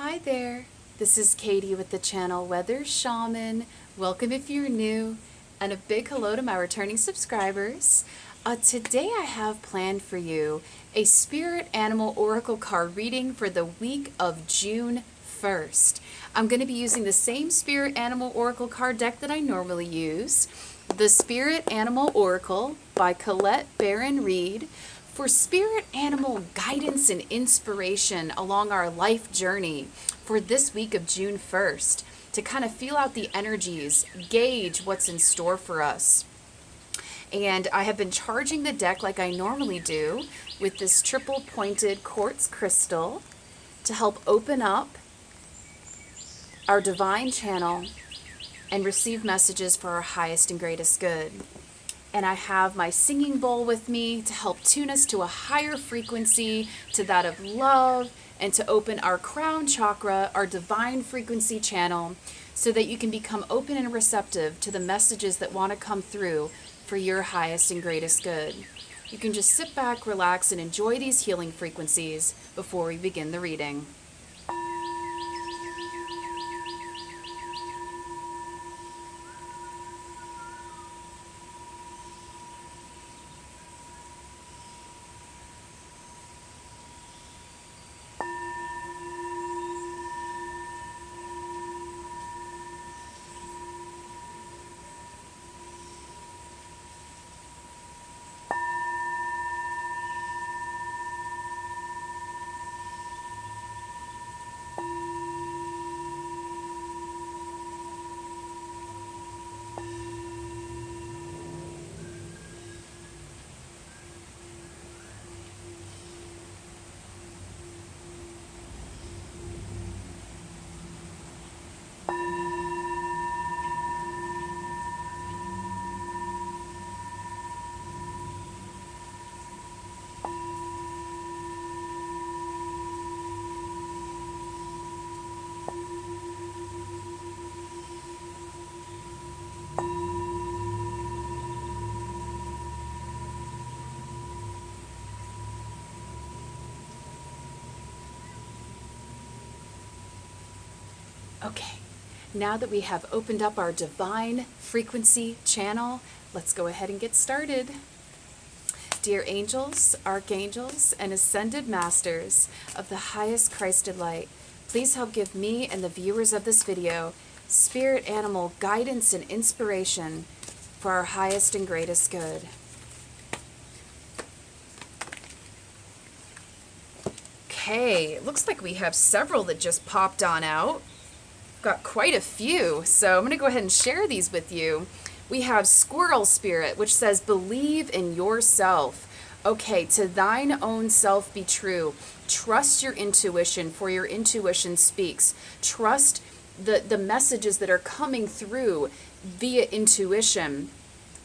Hi there, this is Katie with the channel Weather Shaman. Welcome if you're new, and a big hello to my returning subscribers. Today I have planned for you a Spirit Animal Oracle card reading for the week of June 1st. I'm going to be using the same Spirit Animal Oracle card deck that I normally use, the Spirit Animal Oracle by Colette Baron-Reid, for spirit animal guidance and inspiration along our life journey for this week of June 1st, to kind of feel out the energies, gauge what's in store for us. And I have been charging the deck like I normally do with this triple pointed quartz crystal to help open up our divine channel and receive messages for our highest and greatest good. And I have my singing bowl with me to help tune us to a higher frequency, to that of love, and to open our crown chakra, our divine frequency channel, so that you can become open and receptive to the messages that want to come through for your highest and greatest good. You can just sit back, relax, and enjoy these healing frequencies before we begin the reading. Okay, now that we have opened up our divine frequency channel, let's go ahead and get started. Dear angels, archangels, and ascended masters of the highest Christed light, please help give me and the viewers of this video spirit animal guidance and inspiration for our highest and greatest good. Okay, it looks like we have several that just popped on out. Got quite a few, so I'm going to go ahead and share these with you. We have Squirrel Spirit, which says, believe in yourself. Okay, to thine own self be true. Trust your intuition, for your intuition speaks. Trust the messages that are coming through via intuition.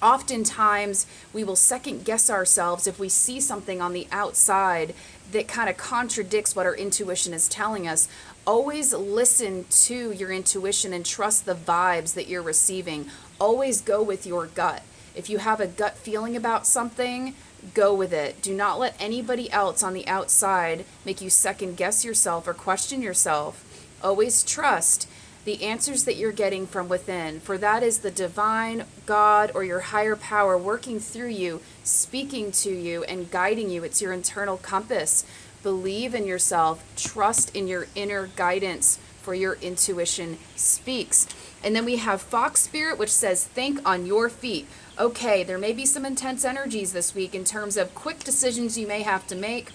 Oftentimes, we will second guess ourselves if we see something on the outside that kind of contradicts what our intuition is telling us. Always listen to your intuition and trust the vibes that you're receiving. Always go with your gut. If you have a gut feeling about something, go with it. Do not let anybody else on the outside make you second guess yourself or question yourself. Always trust the answers that you're getting from within, for that is the divine God or your higher power working through you, speaking to you and guiding you. It's your internal compass. Believe in yourself, trust in your inner guidance, for your intuition speaks. And then we have Fox Spirit, which says, think on your feet. Okay, there may be some intense energies this week in terms of quick decisions you may have to make,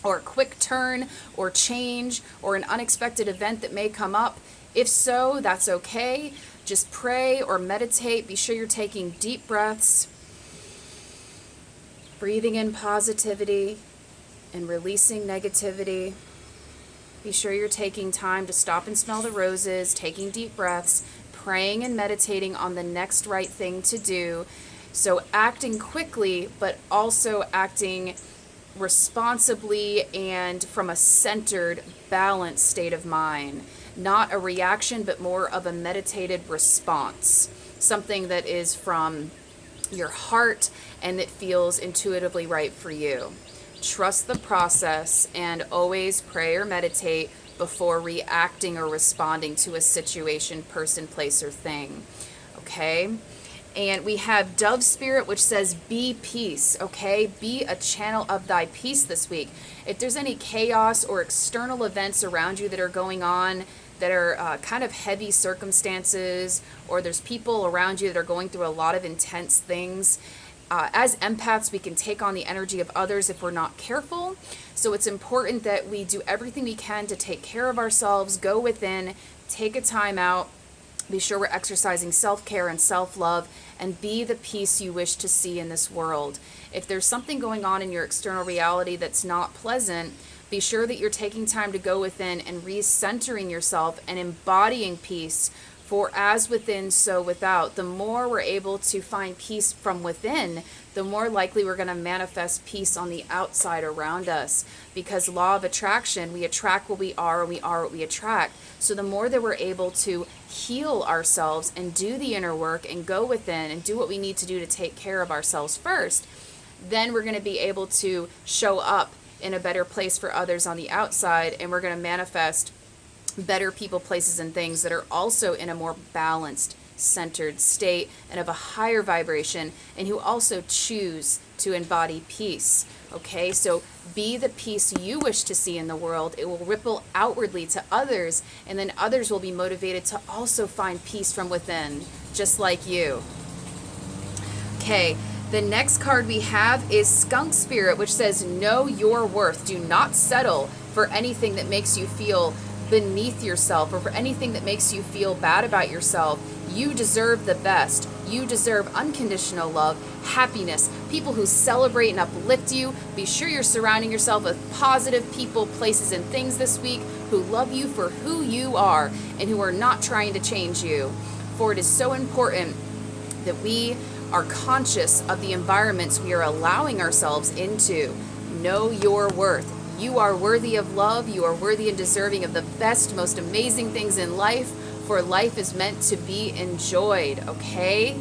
or a quick turn or change, or an unexpected event that may come up. If so, that's okay. Just pray or meditate. Be sure you're taking deep breaths, breathing in positivity and releasing negativity. Be sure you're taking time to stop and smell the roses, taking deep breaths, praying and meditating on the next right thing to do. So acting quickly, but also acting responsibly and from a centered, balanced state of mind. Not a reaction, but more of a meditated response. Something that is from your heart and that feels intuitively right for you. Trust the process and always pray or meditate before reacting or responding to a situation, person, place, or thing. Okay? And we have Dove Spirit, which says, be peace, okay? Be a channel of thy peace this week. If there's any chaos or external events around you that are going on that are kind of heavy circumstances, or there's people around you that are going through a lot of intense things, as empaths, we can take on the energy of others if we're not careful. So it's important that we do everything we can to take care of ourselves, go within, take a time out, be sure we're exercising self-care and self-love, and be the peace you wish to see in this world. If there's something going on in your external reality that's not pleasant, be sure that you're taking time to go within and recentering yourself and embodying peace. For as within, so without. The more we're able to find peace from within, the more likely we're going to manifest peace on the outside around us. Because law of attraction, we attract what we are and we are what we attract. So the more that we're able to heal ourselves and do the inner work and go within and do what we need to do to take care of ourselves first, then we're going to be able to show up in a better place for others on the outside, and we're going to manifest better people, places, and things that are also in a more balanced, centered state and of a higher vibration, and who also choose to embody peace. Okay, so be the peace you wish to see in the world. It will ripple outwardly to others, and then others will be motivated to also find peace from within, just like you. Okay, the next card we have is Skunk Spirit, which says, know your worth. Do not settle for anything that makes you feel beneath yourself, or for anything that makes you feel bad about yourself. You deserve the best. You deserve unconditional love, happiness, people who celebrate and uplift you. Be sure you're surrounding yourself with positive people, places, and things this week who love you for who you are and who are not trying to change you. For it is so important that we are conscious of the environments we are allowing ourselves into. Know your worth. You are worthy of love. You are worthy and deserving of the best, most amazing things in life, for life is meant to be enjoyed, okay?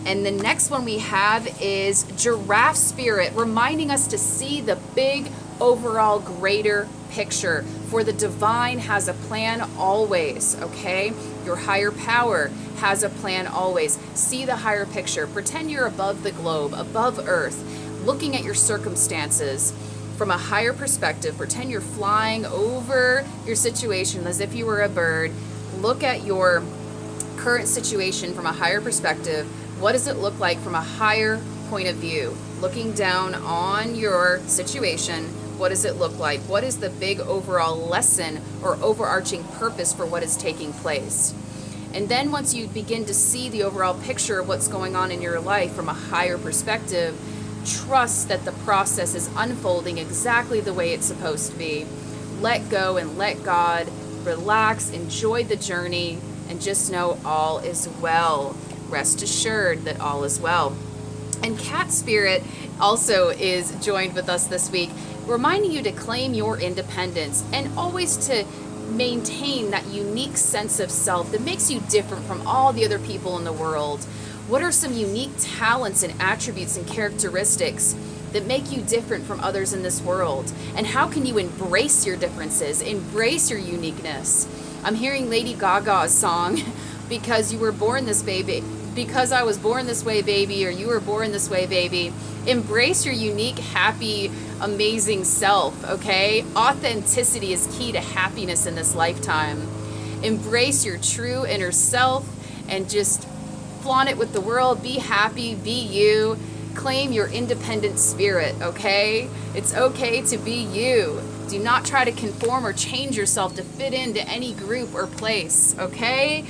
And the next one we have is Giraffe Spirit, reminding us to see the big, overall, greater picture. For the divine has a plan always, okay? Your higher power has a plan always. See the higher picture. Pretend you're above the globe, above Earth, looking at your circumstances from a higher perspective. Pretend you're flying over your situation as if you were a bird. Look at your current situation from a higher perspective. What does it look like from a higher point of view? Looking down on your situation, what does it look like? What is the big overall lesson or overarching purpose for what is taking place? And then once you begin to see the overall picture of what's going on in your life from a higher perspective, trust that the process is unfolding exactly the way it's supposed to be. Let go and let God. Relax, enjoy the journey, and just know all is well. Rest assured that all is well. And Cat Spirit also is joined with us this week, reminding you to claim your independence and always to maintain that unique sense of self that makes you different from all the other people in the world. What are some unique talents and attributes and characteristics that make you different from others in this world? And how can you embrace your differences, embrace your uniqueness? I'm hearing Lady Gaga's song, Because You Were Born This Baby, Because I Was Born This Way, Baby, or You Were Born This Way, Baby. Embrace your unique, happy, amazing self, okay? Authenticity is key to happiness in this lifetime. Embrace your true inner self and just flaunt it with the world. Be happy, be you. Claim your independent spirit, okay? It's okay to be you. Do not try to conform or change yourself to fit into any group or place, okay?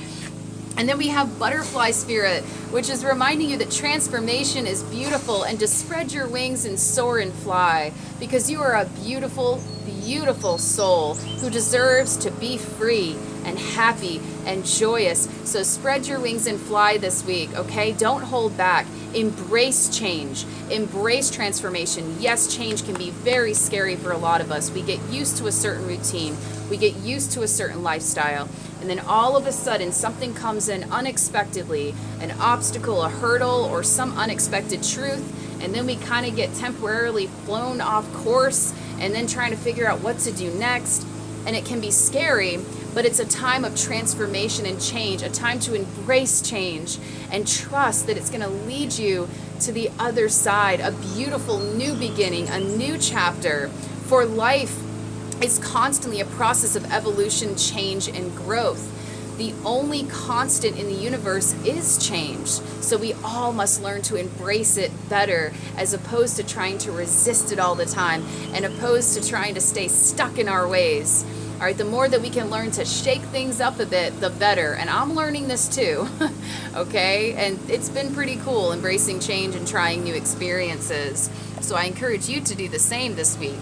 And then we have Butterfly Spirit, which is reminding you that transformation is beautiful and to spread your wings and soar and fly, because you are a beautiful, beautiful soul who deserves to be free and happy and joyous. So spread your wings and fly this week, okay? Don't hold back. Embrace change. Embrace transformation. Yes, change can be very scary for a lot of us. We get used to a certain routine. We get used to a certain lifestyle. And then all of a sudden, something comes in unexpectedly, an obstacle, a hurdle, or some unexpected truth. And then we kind of get temporarily flown off course and then trying to figure out what to do next. and it can be scary, but it's a time of transformation and change, a time to embrace change and trust that it's going to lead you to the other side, a beautiful new beginning, a new chapter. For life is constantly a process of evolution, change, and growth. The only constant in the universe is change. So we all must learn to embrace it better, as opposed to trying to resist it all the time and opposed to trying to stay stuck in our ways. All right, the more that we can learn to shake things up a bit, the better. And I'm learning this too, okay? And it's been pretty cool embracing change and trying new experiences. So I encourage you to do the same this week.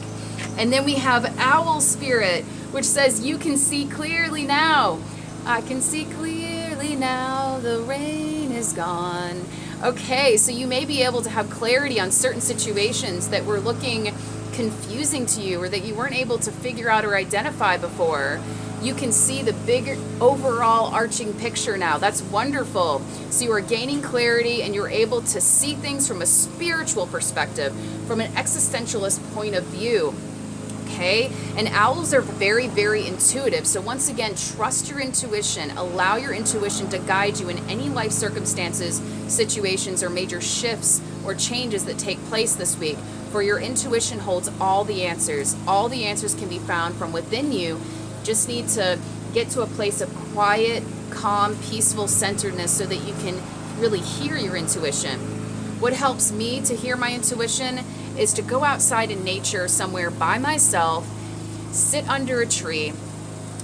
And then we have Owl Spirit, which says, you can see clearly now. I can see clearly now, the rain is gone. Okay, so you may be able to have clarity on certain situations that were looking confusing to you or that you weren't able to figure out or identify before. You can see the bigger overall arching picture now. That's wonderful. So you are gaining clarity and you're able to see things from a spiritual perspective, from an existentialist point of view. Okay, and owls are very, very intuitive. So once again, trust your intuition. Allow your intuition to guide you in any life circumstances, situations, or major shifts or changes that take place this week. For your intuition holds all the answers. All the answers can be found from within you. Just need to get to a place of quiet, calm, peaceful centeredness so that you can really hear your intuition. What helps me to hear my intuition is to go outside in nature somewhere by myself, sit under a tree,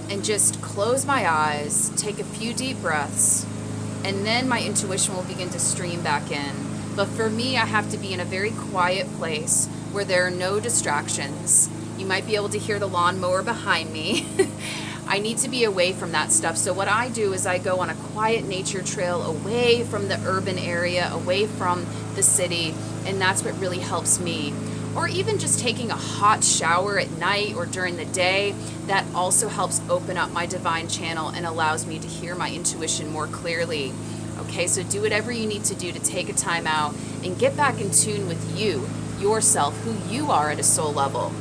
and just close my eyes, take a few deep breaths, and then my intuition will begin to stream back in. But for me, I have to be in a very quiet place where there are no distractions. You might be able to hear the lawnmower behind me. I need to be away from that stuff. So what I do is I go on a quiet nature trail away from the urban area, away from the city, and that's what really helps me. Or even just taking a hot shower at night or during the day, that also helps open up my divine channel and allows me to hear my intuition more clearly. Okay, so do whatever you need to do to take a time out and get back in tune with you, yourself, who you are at a soul level.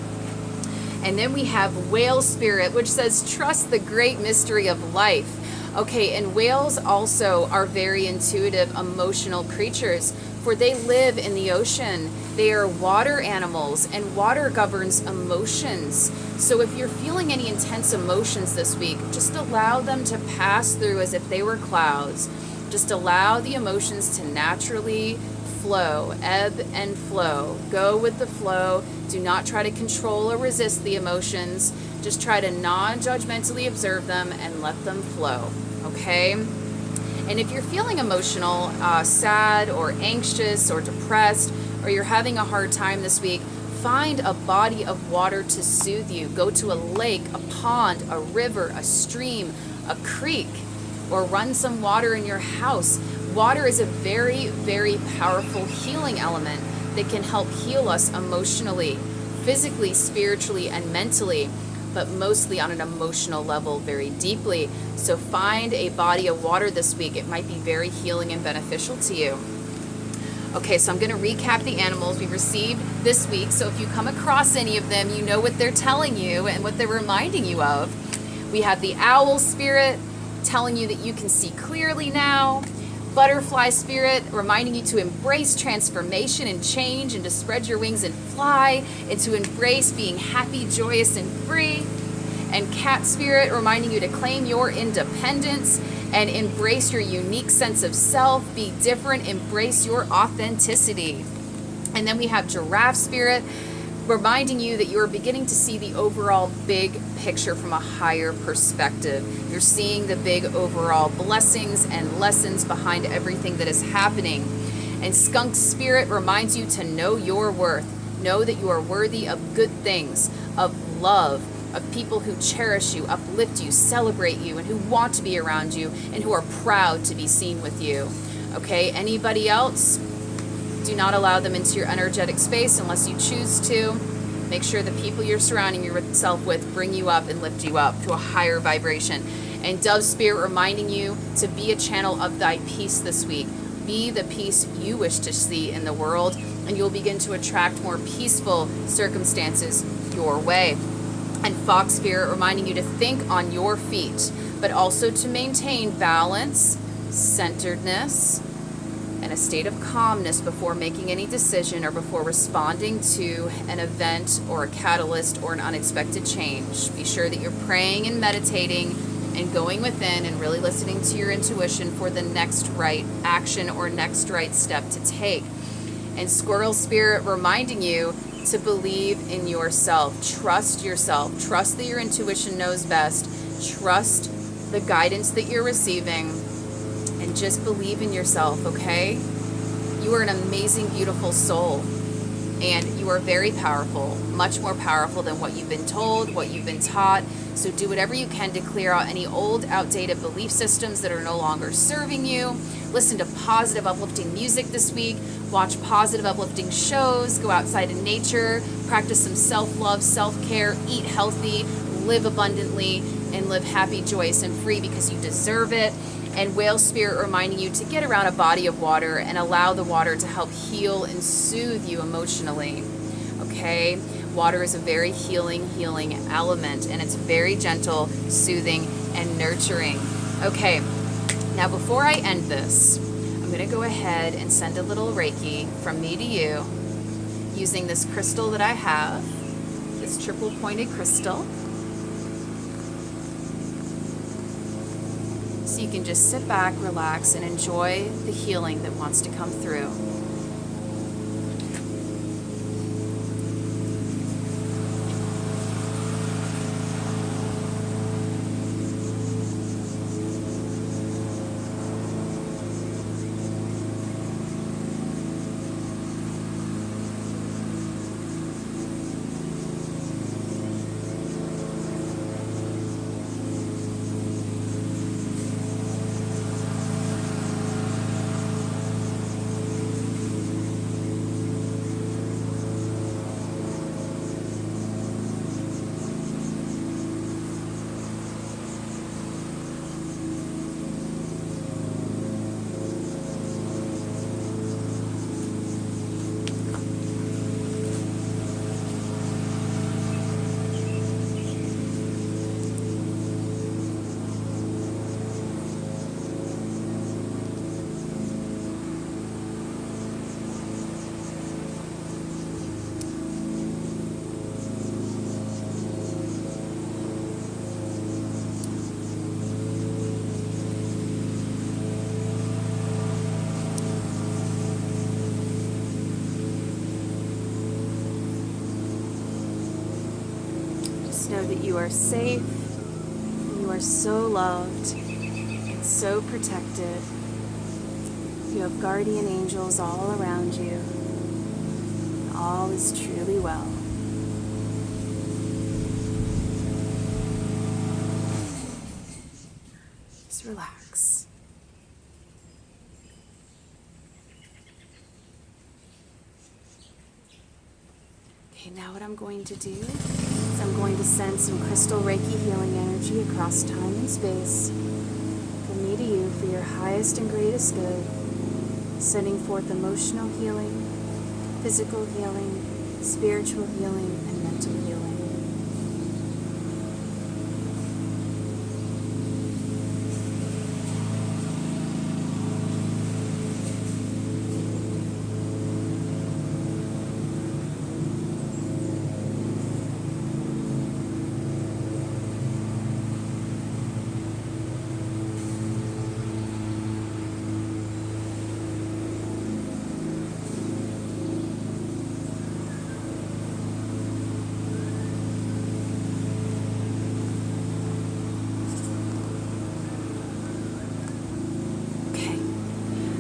And then we have Whale Spirit, which says, trust the great mystery of life. Okay, and whales also are very intuitive, emotional creatures, for they live in the ocean. They are water animals, and water governs emotions. So if you're feeling any intense emotions this week, just allow them to pass through as if they were clouds. Just allow the emotions to naturally flow, ebb and flow. Go with the flow. Do not try to control or resist the emotions. Just try to non-judgmentally observe them and let them flow, okay? And if you're feeling emotional, sad or anxious or depressed, or you're having a hard time this week, find a body of water to soothe you. Go to a lake, a pond, a river, a stream, a creek, or run some water in your house. Water is a very, very powerful healing element that can help heal us emotionally, physically, spiritually, and mentally, but mostly on an emotional level very deeply. So find a body of water this week. It might be very healing and beneficial to you. Okay, so I'm going to recap the animals we received this week. So if you come across any of them, you know what they're telling you and what they're reminding you of. We have the Owl Spirit telling you that you can see clearly now. Butterfly Spirit reminding you to embrace transformation and change and to spread your wings and fly and to embrace being happy, joyous, and free. And Cat Spirit reminding you to claim your independence and embrace your unique sense of self, be different, embrace your authenticity. And then we have Giraffe Spirit reminding you that you're beginning to see the overall big picture from a higher perspective. You're seeing the big overall blessings and lessons behind everything that is happening. And Skunk Spirit reminds you to know your worth. Know that you are worthy of good things, of love, of people who cherish you, uplift you, celebrate you, and who want to be around you, and who are proud to be seen with you. Okay, anybody else? Do not allow them into your energetic space unless you choose to. Make sure the people you're surrounding yourself with bring you up and lift you up to a higher vibration. And Dove Spirit reminding you to be a channel of thy peace this week. Be the peace you wish to see in the world, and you'll begin to attract more peaceful circumstances your way. And Fox Spirit reminding you to think on your feet, but also to maintain balance, centeredness, and a state of calmness before making any decision or before responding to an event or a catalyst or an unexpected change. Be sure that you're praying and meditating and going within and really listening to your intuition for the next right action or next right step to take. And Squirrel Spirit reminding you to believe in yourself. Trust yourself. Trust that your intuition knows best. Trust the guidance that you're receiving. And just believe in yourself, okay? You are an amazing, beautiful soul. And you are very powerful, much more powerful than what you've been told, what you've been taught. So do whatever you can to clear out any old, outdated belief systems that are no longer serving you. Listen to positive, uplifting music this week. Watch positive, uplifting shows. Go outside in nature. Practice some self-love, self-care. Eat healthy. Live abundantly. And live happy, joyous, and free because you deserve it. And Whale Spirit reminding you to get around a body of water and allow the water to help heal and soothe you emotionally. Okay? Water is a very healing element, and it's very gentle, soothing, and nurturing. Okay, now before I end this, I'm going to go ahead and send a little Reiki from me to you using this crystal that I have, this triple pointed crystal. So you can just sit back, relax, and enjoy the healing that wants to come through. Know that you are safe, and you are so loved and so protected. You have guardian angels all around you. All is truly well. Just relax. Okay, now what I'm going to do is I'm going to send some crystal Reiki healing energy across time and space from me to you for your highest and greatest good, sending forth emotional healing, physical healing, spiritual healing, and mental healing.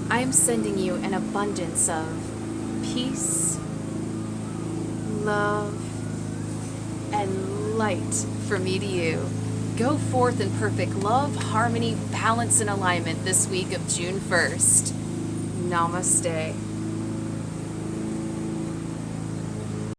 I am sending you an abundance of peace, love, and light from me to you. Go forth in perfect love, harmony, balance, and alignment this week of June 1st. Namaste.